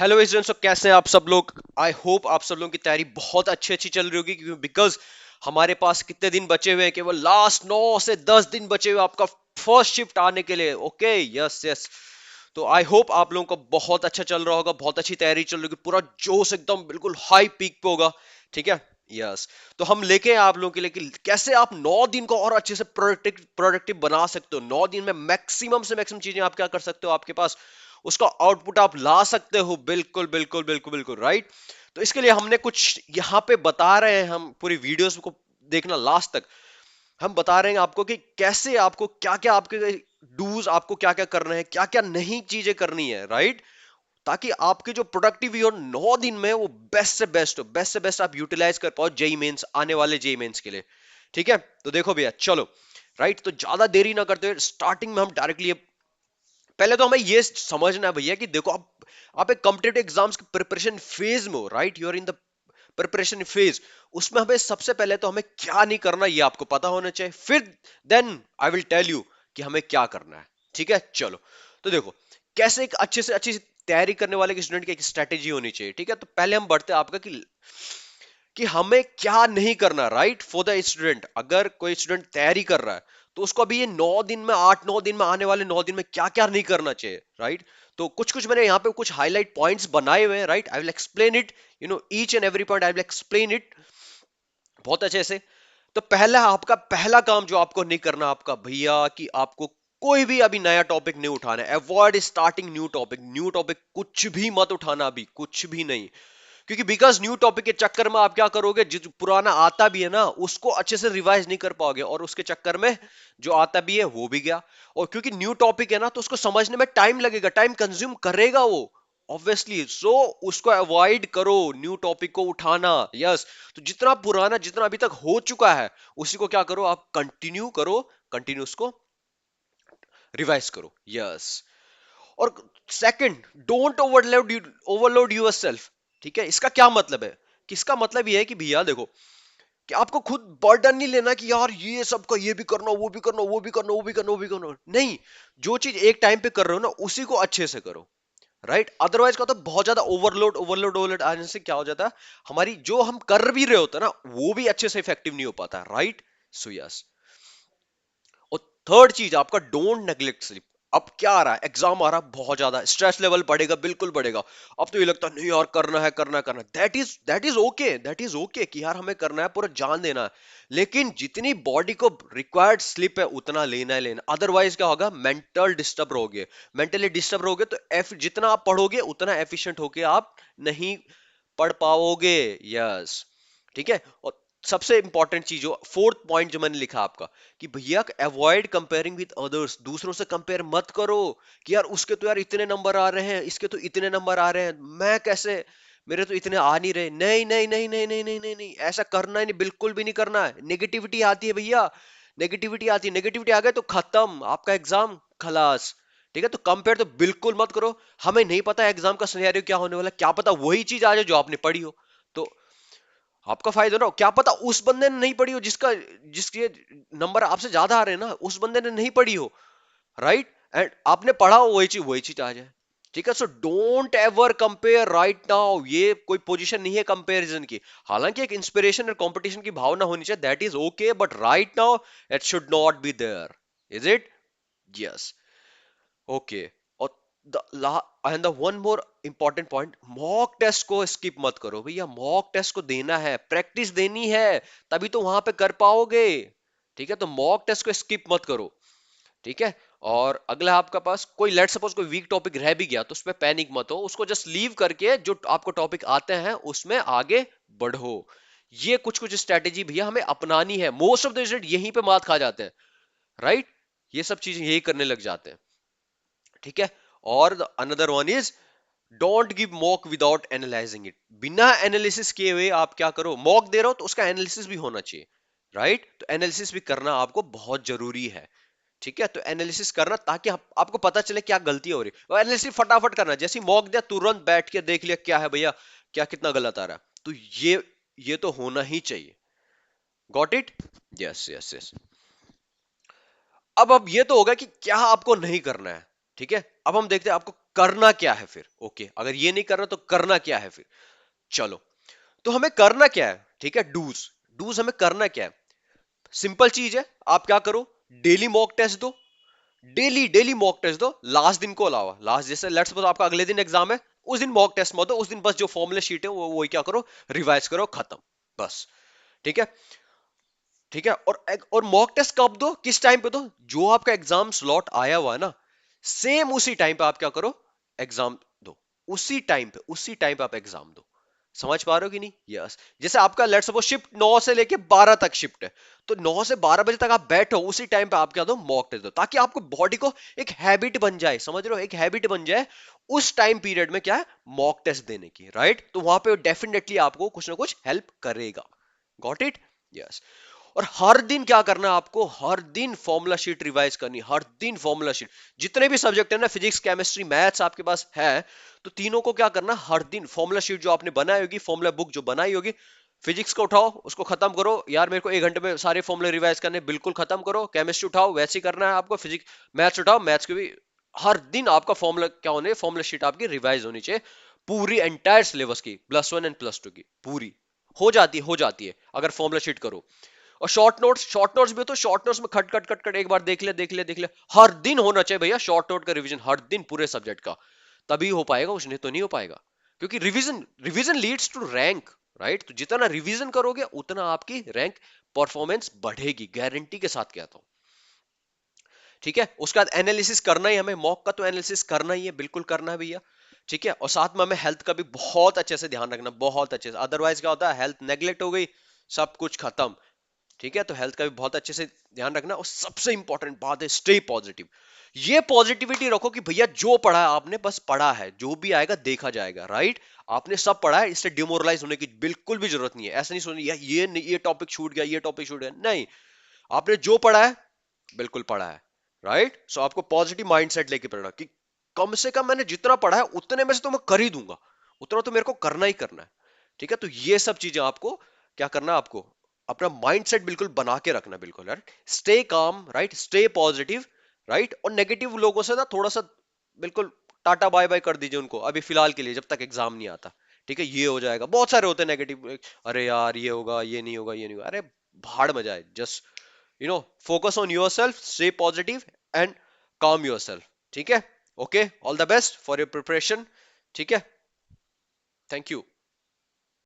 Hello students, तो कैसे हैं आप सब लोग। आई होप आप सब लोगों की तैयारी बहुत अच्छी अच्छी चल रही होगी, क्योंकि बिकॉज हमारे पास कितने दिन बचे हुए हैं, केवल लास्ट 9 से 10 दिन बचे हुए हैं आपका फर्स्ट शिफ्ट आने के लिए। Okay, yes yes. तो आई होप आप लोगों का बहुत अच्छा चल रहा होगा, बहुत अच्छी तैयारी चल रही होगी, पूरा जोश एकदम बिल्कुल हाई पीक पे होगा। ठीक है, यस। तो हम लेके आए आप लोगों के लिए कि कैसे आप 9 दिन को और अच्छे से प्रोडक्टिव प्रोडक्टिव बना सकते हो। 9 दिन में मैक्सिमम से मैक्सिमम चीजें आप क्या कर सकते हो, आपके पास उसका आउटपुट आप ला सकते हो। बिल्कुल बिल्कुल बिल्कुल बिल्कुल राइट। तो इसके लिए हमने कुछ यहाँ पे बता रहे हैं, हम पूरी वीडियोस को देखना लास्ट तक। हम बता रहे हैं आपको कि कैसे आपको क्या क्या आपके डूज, आपको क्या क्या करना है, क्या क्या नहीं चीजें करनी है, राइट। ताकि आपकी जो प्रोडक्टिविटी हो 9 दिन में वो बेस्ट से बेस्ट हो, बेस्ट से बेस्ट आप यूटिलाइज कर पाओ जेई मेंस, आने वाले जेई मेंस के लिए। ठीक है, तो देखो भैया चलो, राइट। तो ज्यादा देरी ना करते हुए स्टार्टिंग में हम डायरेक्टली, पहले तो हमें ये समझना है भैया कि देखो आप एक कॉम्पिटेटिव एग्जाम्स की प्रिपरेशन फेज में हो, right. You are in the preparation phase. उसमें हमें सबसे पहले तो हमें क्या नहीं करना ये आपको पता होना चाहिए, फिर then I will tell you कि हमें क्या करना है। ठीक है, चलो। तो देखो, कैसे एक अच्छे से अच्छी तैयारी करने वाले के स्टूडेंट की एक स्ट्रेटेजी होनी चाहिए। ठीक है, तो पहले हम बढ़ते हैं आपका कि हमें क्या नहीं करना, राइट। फॉर द स्टूडेंट, अगर कोई स्टूडेंट तैयारी कर रहा है तो उसको अभी ये 9 दिन में, 8-9 दिन में, आने वाले 9 दिन में क्या क्या नहीं करना चाहिए, राइट। तो कुछ कुछ मैंने यहाँ पे कुछ हाईलाइट पॉइंट्स बनाए हुए हैं, right. I will explain it, each and every point I will explain it बहुत अच्छे से। तो पहला, आपका पहला काम जो आपको नहीं करना आपका भैया, कि आपको कोई भी अभी नया टॉपिक नहीं उठाना है। Avoid starting new topic. New topic कुछ भी मत उठाना, अभी कुछ भी नहीं। क्योंकि बिकॉज न्यू टॉपिक के चक्कर में आप क्या करोगे, जो पुराना आता भी है ना उसको अच्छे से रिवाइज नहीं कर पाओगे, और उसके चक्कर में जो आता भी है वो भी गया। और क्योंकि न्यू टॉपिक है ना, तो उसको समझने में टाइम लगेगा, टाइम कंज्यूम करेगा वो, ऑब्वियसली। सो उसको अवॉइड करो, न्यू टॉपिक को उठाना। यस। तो जितना पुराना, जितना अभी तक हो चुका है, उसी को क्या करो, आप कंटिन्यू करो, कंटिन्यू उसको रिवाइज करो। यस। और second, don't overload yourself. ठीक है, इसका क्या मतलब है, कि इसका मतलब ये है कि भैया देखो, कि आपको खुद बर्डन नहीं लेना कि यार ये सबका ये भी करना, वो भी करना, वो भी करना, वो भी करना, वो भी करना। नहीं, जो चीज एक टाइम पे कर रहे हो ना उसी को अच्छे से करो, राइट। अदरवाइज क्या होता है, बहुत ज्यादा ओवरलोड ओवरलोड ओवरलोड आने से क्या हो जाता है, हमारी जो हम कर भी रहे होते हैं ना वो भी अच्छे से इफेक्टिव नहीं हो पाता, राइट। So yes. और थर्ड चीज आपका, डोंट नेग्लेक्ट स्लीप। अब क्या आ रहा है, एग्जाम आ रहा है, बहुत ज्यादा स्ट्रेस लेवल बढ़ेगा, बिल्कुल बढ़ेगा। अब तो ये लगता है नहीं यार, करना है करना है करना है। That is okay, that is okay कि यार हमें करना है, पूरा जान देना है। लेकिन जितनी बॉडी को रिक्वायर्ड स्लीप है उतना लेना है, लेना। अदरवाइज क्या होगा, मेंटल डिस्टर्ब रहोगे। मेंटली डिस्टर्ब रहोगे तो जितना आप पढ़ोगे उतना एफिशिएंट होके आप नहीं पढ़ पाओगे। यस। ठीक है। और सबसे इंपॉर्टेंट चीज, जो फोर्थ पॉइंट जो मैंने लिखा आपका, कि भैया अवॉइड कंपेयरिंग विद अदर्स। दूसरों से कंपेयर मत करो कि यार उसके तो यार इतने नंबर आ रहे हैं, इसके तो इतने नंबर आ रहे हैं, मैं कैसे, मेरे तो इतने आ नहीं रहे। नहीं नहीं नहीं नहीं नहीं नहीं नहीं नहीं, ऐसा करना ही नहीं, बिल्कुल भी नहीं करना है। नेगेटिविटी आती है भैया, नेगेटिविटी आती है, नेगेटिविटी आ गई तो खत्म, आपका एग्जाम खलास। ठीक है, तो कंपेयर तो बिल्कुल मत करो। हमें नहीं पता एग्जाम का सिनेरियो क्या होने वाला है, क्या पता वही चीज आ जाए जो आपने पढ़ी हो, तो आपका फायदा ना हो। क्या पता उस बंदे ने नहीं पढ़ी हो, जिसके नंबर आपसे ज्यादा आ रहे हैं ना, उस बंदे ने नहीं पढ़ी हो, राइट। एंड आपने पढ़ा हो वही चीज आ जाए। ठीक है, so don't ever compare right now. ये कोई पोजीशन नहीं है कंपैरिजन की। हालांकि एक इंस्पिरेशन और कंपटीशन की भावना होनी चाहिए, that is okay, but right now it should not be there. Is it? Yes. Okay. और and the one more important point, mock test को स्किप मत करो भैया। मॉक टेस्ट को देना है, प्रैक्टिस देनी है, तभी तो वहां पे कर पाओगे। ठीक है, तो मॉक टेस्ट को स्किप मत करो। ठीक है। और अगला आपका पास कोई, लेट सपोज कोई वीक टॉपिक रह भी गया तो उसमें पैनिक मत हो, उसको जस्ट लीव करके जो आपको टॉपिक आते हैं उसमें आगे बढ़ो। ये कुछ कुछ स्ट्रेटेजी भैया हमें अपनानी है। मोस्ट ऑफ द स्टूडेंट यहीं पे मात खा जाते हैं, राइट। ये सब चीजें यही करने लग जाते हैं। ठीक है। और another one is, don't give mock without analysing it. बिना एनालिसिस किए हुए आप क्या करो, मॉक दे रहे हो तो उसका एनालिसिस भी होना चाहिए, राइट। तो एनालिसिस भी करना आपको बहुत जरूरी है। ठीक है, तो एनालिसिस करना ताकि आपको पता चले क्या गलती हो रही है। और एनालिसिस फटाफट करना, जैसे ही मॉक दिया तुरंत बैठ के देख लिया क्या है भैया, क्या कितना गलत आ रहा है। तो ये तो होना ही चाहिए। Got it? Yes yes yes. अब ये तो होगा कि क्या आपको नहीं करना है। ठीक है, अब हम देखते हैं आपको करना क्या है फिर? ओके, अगर ये नहीं करना तो करना क्या है फिर? चलो, तो हमें करना क्या है? ठीक है, डूज। डूज हमें करना क्या है? सिंपल चीज है, आप क्या करो, डेली मॉक टेस्ट दो। डेली डेली मॉक टेस्ट दो, लास्ट दिन को अलावा। लास्ट जैसे लेट्स सपोज आपका अगले दिन एग्जाम है, उस दिन मॉक टेस्ट मत दो, उस दिन बस जो फॉर्मूला शीट है वो वही क्या करो, रिवाइज करो, खत्म, बस। ठीक है, ठीक है। और मॉक टेस्ट कब दो, किस टाइम पे दो? जो आपका एग्जाम स्लॉट आया हुआ है ना, सेम उसी टाइम पे आप क्या करो, एग्जाम दो। उसी टाइम पे आप एग्जाम दो। समझ पा रहे हो कि नहीं? यस। जैसे आपका लेट्स सपोज शिफ्ट 9 से लेके 12 तक शिफ्ट है, तो 9 से 12 बजे तक आप बैठो, उसी टाइम पे आप क्या दो, मॉक टेस्ट दो, ताकि आपको बॉडी को एक हैबिट बन जाए। समझ रहे हो, एक हैबिट बन जाए उस टाइम पीरियड में क्या है, मॉक टेस्ट देने की, राइट? तो वहां पे डेफिनेटली आपको कुछ ना कुछ हेल्प करेगा। Got it? यस। और हर दिन क्या करना है आपको, हर दिन फॉर्मूला शीट रिवाइज करनी, हर दिन फॉर्मूला शीट। जितने भी सब्जेक्ट है ना, फिजिक्स केमिस्ट्री मैथ्स आपके पास है, तो तीनों को क्या करना, हर दिन फॉर्मूला शीट जो आपने बनाई होगी, फॉर्मूला बुक जो बनाई होगी, फिजिक्स को उठाओ, उसको खत्म करो, यार मेरे को 1 घंटे में सारे फॉर्मूले रिवाइज करने, बिल्कुल खत्म करो। केमिस्ट्री उठाओ, वैसे ही करना है आपको। फिजिक्स मैथ्स उठाओ, मैथ्स को भी हर दिन आपका फॉर्मूला क्या होने, फॉर्मूला शीट आपकी रिवाइज होनी चाहिए, पूरी एंटायर सिलेबस की, +1 एंड +2 की पूरी। हो जाती है अगर फॉर्मूला शीट करो। और शॉर्ट नोट्स भी हो, तो शॉर्ट नोट्स में खट खट खट खट एक बार देख ले। हर दिन होना चाहिए भैया शॉर्ट नोट का रिवीजन, हर दिन पूरे सब्जेक्ट का। तभी हो पाएगा, कुछ नहीं तो नहीं हो पाएगा। क्योंकि revision revision leads to rank, right? तो जितना रिवीजन करोगे उतना आपकी रैंक परफॉर्मेंस बढ़ेगी, गारंटी के साथ कहता हूं। ठीक है, उसके बाद एनालिसिस करना ही, हमें मॉक का तो एनालिसिस करना ही है, बिल्कुल करना है भैया। ठीक है, और साथ में हमें हेल्थ का भी बहुत अच्छे से ध्यान रखना, बहुत अच्छे से। अदरवाइज क्या होता है, हेल्थ नेग्लेक्ट हो गई, सब कुछ खत्म। ठीक है, तो हेल्थ का भी बहुत अच्छे से ध्यान रखना। और सबसे इंपॉर्टेंट बात है, स्टे पॉजिटिव। ये पॉजिटिविटी रखो कि भैया जो पढ़ा है आपने, बस पढ़ा है, जो भी आएगा देखा जाएगा, राइट? आपने सब पढ़ा है, इससे डिमोरलाइज होने की बिल्कुल भी जरूरत नहीं है। ऐसा नहीं सोचना ये टॉपिक छूट गया, ये टॉपिक छूट गया, नहीं। आपने जो पढ़ा है, बिल्कुल पढ़ा है, राइट? सो आपको पॉजिटिव माइंडसेट लेके पढ़ना कि कम से कम मैंने जितना पढ़ा है उतने में से तो मैं कर ही दूंगा, उतना तो मेरे को करना ही करना है। ठीक है, तो ये सब चीजें आपको क्या करना है, आपको अपना माइंडसेट बिल्कुल बना के रखना, बिल्कुल, right? Stay calm, right? Stay positive, right? और नेगेटिव लोगों से ना थोड़ा सा बिल्कुल टाटा बाय बाय कर दीजिए उनको, अभी फिलहाल के लिए, जब तक एग्जाम नहीं आता। ठीक है, ये हो जाएगा, बहुत सारे होते हैं नेगेटिव, अरे यार ये होगा, ये नहीं होगा, ये नहीं होगा, अरे भाड़ में जाए। Just focus on yourself, stay positive and calm yourself. ठीक है, okay, all the best for your preparation. ठीक है, थैंक यू।